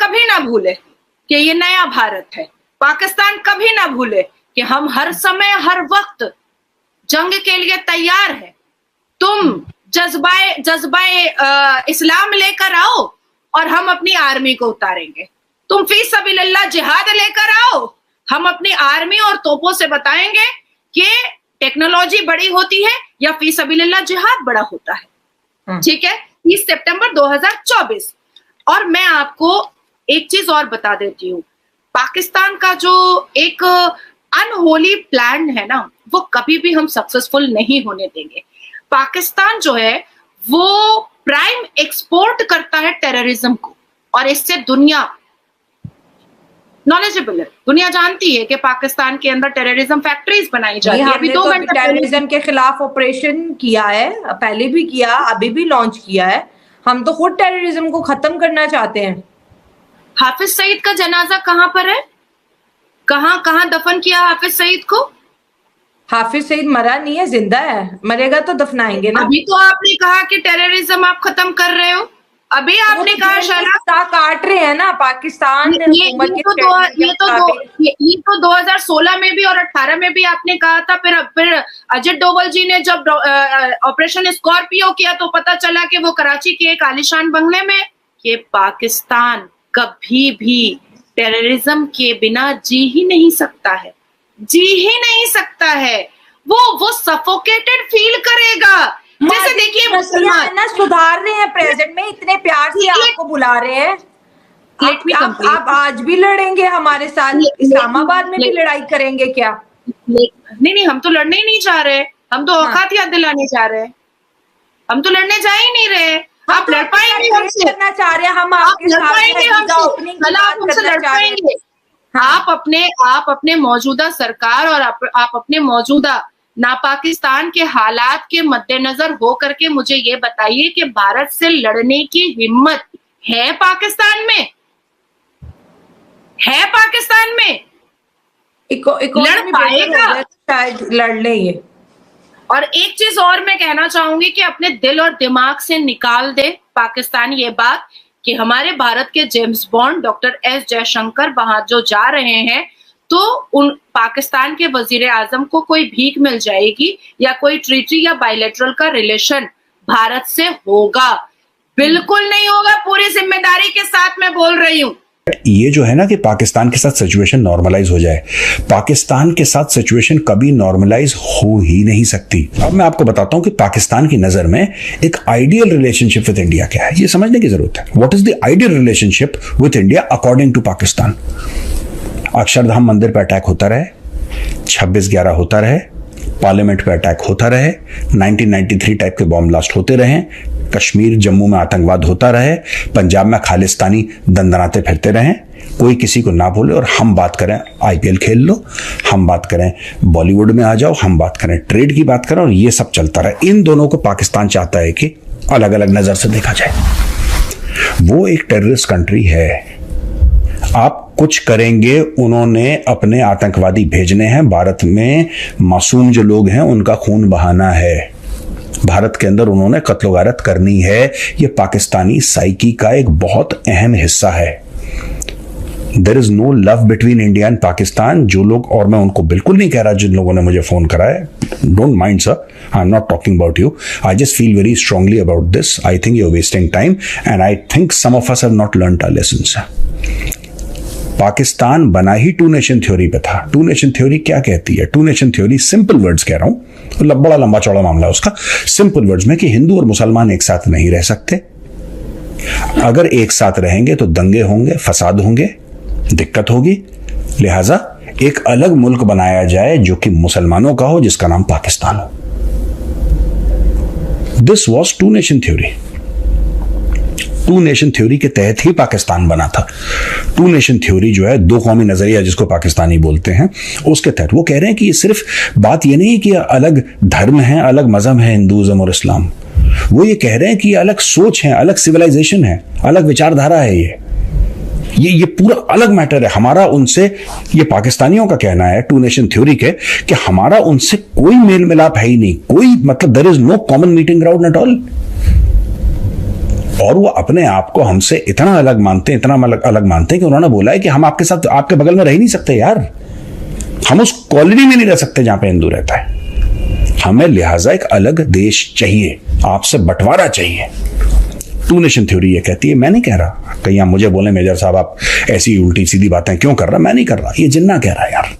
कभी ना भूले कि ये नया भारत है। पाकिस्तान कभी ना भूले कि हम हर समय हर वक्त जंग के लिए तैयार है। तुम जज्बाए इस्लाम लेकर आओ और हम अपनी आर्मी को उतारेंगे। तुम फी सबीलिल्लाह जिहाद लेकर आओ, हम अपनी आर्मी और तोपों से बताएंगे कि टेक्नोलॉजी बड़ी होती है या फी सबीलिल्लाह जिहाद बड़ा होता है। ठीक है, 30 सितंबर 2024। और मैं आपको एक चीज और बता देती हूँ, पाकिस्तान का जो एक अनहोली प्लान है ना, वो कभी भी हम सक्सेसफुल नहीं होने देंगे। पाकिस्तान जो है वो प्राइम एक्सपोर्ट करता है टेररिज्म को, और इससे दुनिया नॉलेजेबल है। दुनिया जानती है कि पाकिस्तान के अंदर टेररिज्म फैक्ट्रीज बनाई जाती है। अभी 2 घंटे टेररिज्म के खिलाफ ऑपरेशन किया है, पहले भी किया, अभी भी लॉन्च किया है। हम तो खुद टेररिज्म को खत्म करना चाहते हैं। हाफिज सईद का जनाजा कहाँ पर है? कहाँ दफन किया हाफिज सईद को? हाफिज सईद मरा नहीं है, जिंदा है। मरेगा तो दफनाएंगे ना। अभी तो आपने कहा कि टेररिज्म आप खत्म कर रहे हो। अभी आपने कहा शराब काट रहे हैं ना पाकिस्तान। ये तो 2016 में भी और 18 में भी आपने कहा था। फिर अजित डोवल जी ने जब ऑपरेशन स्कॉर्पियो किया तो पता चला कि वो कराची के एक आलिशान बंगले में। ये पाकिस्तान कभी भी टेररिज्म के बिना जी ही नहीं सकता है, जी ही नहीं सकता है। वो सफोकेटेड फील करेगा। जैसे देखिए मुसलमान ना सुधार रहे हैं, प्रेजेंट में इतने प्यार से आपको बुला रहे हैं। आप आज भी लड़ेंगे हमारे साथ? इस्लामाबाद में भी लड़ाई करेंगे क्या? नहीं, हम तो लड़ने ही नहीं जा रहे। हम तो औकात याद दिलाने जा रहे हैं। हम तो लड़ने जा ही नहीं रहे। आप लड़ पाएंगे हमसे? करना चाह रहे हैं हम, आपके साथ हमसे लड़ पाएंगे? आप अपने मौजूदा सरकार और आप अपने मौजूदा नापाकिस्तान के हालात के मद्देनजर हो करके मुझे ये बताइए कि भारत से लड़ने की हिम्मत है पाकिस्तान में? है पाकिस्तान में? लड़ पाएगा? शायद लड़ ले ये। और एक चीज और मैं कहना चाहूंगी कि अपने दिल और दिमाग से निकाल दे पाकिस्तान ये बात कि हमारे भारत के James bond doctor S Jaishankar वहां जो जा रहे हैं तो उन पाकिस्तान के वजीर आजम को कोई भीख मिल जाएगी या कोई ट्रीटी या बायलैटरल का रिलेशन भारत से होगा? बिल्कुल नहीं होगा। पूरी जिम्मेदारी के साथ मैं बोल रही हूँ। ये जो है ना कि पाकिस्तान के साथ सिचुएशन नॉर्मलाइज हो जाए, पाकिस्तान के साथ सिचुएशन कभी नॉर्मलाइज हो ही नहीं सकती। अब मैं आपको बताता हूं कि पाकिस्तान की नजर में एक आइडियल रिलेशनशिप विद इंडिया क्या है, ये समझने की जरूरत है। What is the ideal relationship with India according to Pakistan? Akshardham मंदिर पर अटैक होता रहे, 26/11 होता रहे, पार्लियामेंट पे अटैक होता रहे, 1993 टाइप के बॉम्ब ब्लास्ट होते रहे, कश्मीर जम्मू में आतंकवाद होता रहे, पंजाब में खालिस्तानी दंदनाते फिरते रहे, कोई किसी को ना बोले। और हम बात करें आईपीएल खेल लो, हम बात करें बॉलीवुड में आ जाओ, हम बात करें ट्रेड की बात करें, और ये सब चलता रहे। इन दोनों को पाकिस्तान चाहता है कि अलग अलग नजर से देखा जाए। वो एक टेररिस्ट कंट्री है। आप कुछ करेंगे, उन्होंने अपने आतंकवादी भेजने हैं। भारत में मासूम जो लोग हैं उनका खून बहाना है। भारत के अंदर उन्होंने कत्ल गारत करनी है। ये पाकिस्तानी साइकी का एक बहुत अहम हिस्सा है। There is no love between India and Pakistan. जो लोग, और मैं उनको बिल्कुल नहीं कह रहा जिन लोगों ने मुझे फोन करा है, don't mind sir, I am not talking about you, I just feel very strongly about this. I think you are wasting time and I think some of us have not learned our lessons. Pakistan बना ही to nation theory पे था। To nation theory क्या कहती है? Two nation theory, simple words कह रहा हूं, मतलब बड़ा लंबा चौड़ा मामला है उसका। सिंपल वर्ड्स में कि हिंदू और मुसलमान एक साथ नहीं रह सकते। अगर एक साथ रहेंगे तो दंगे होंगे, फसाद होंगे, दिक्कत होगी। लिहाजा एक अलग मुल्क बनाया जाए जो कि मुसलमानों का हो, जिसका नाम पाकिस्तान हो। This was two nation theory. Two nation theory के तहत ही पाकिस्तान बना था। टू नेशन थ्योरी जो है, दो कौमी नजरिया जिसको पाकिस्तानी बोलते हैं, उसके तहत वो कह रहे हैं कि ये सिर्फ बात ये नहीं कि अलग धर्म है, अलग मजहब है, हिंदुइज्म और इस्लाम। वो ये कह रहे हैं कि अलग सोच है, अलग सिविलाइजेशन है, अलग विचारधारा है। ये पूरा अलग मैटर है हमारा उनसे। ये पाकिस्तानियों का कहना है टू नेशन थ्योरी के कि हमारा उनसे कोई मेल मिलाप है ही नहीं, कोई मतलब there is no common meeting ground at all. और वो अपने आप को हमसे इतना अलग मानते हैं, इतना अलग मानते हैं कि उन्होंने बोला है कि हम आपके साथ, आपके बगल में रह नहीं सकते यार, हम उस कॉलोनी में नहीं रह सकते जहां पे हिंदू रहता है, हमें लिहाजा एक अलग देश चाहिए, आपसे बंटवारा चाहिए। टू नेशन थ्योरी ये कहती है, मैं नहीं कह रहा। कहीं आप मुझे बोले मेजर साहब आप ऐसी उल्टी सीधी बातें क्यों कर रहा, मैं नहीं कर रहा, ये जिन्ना कह रहा है यार।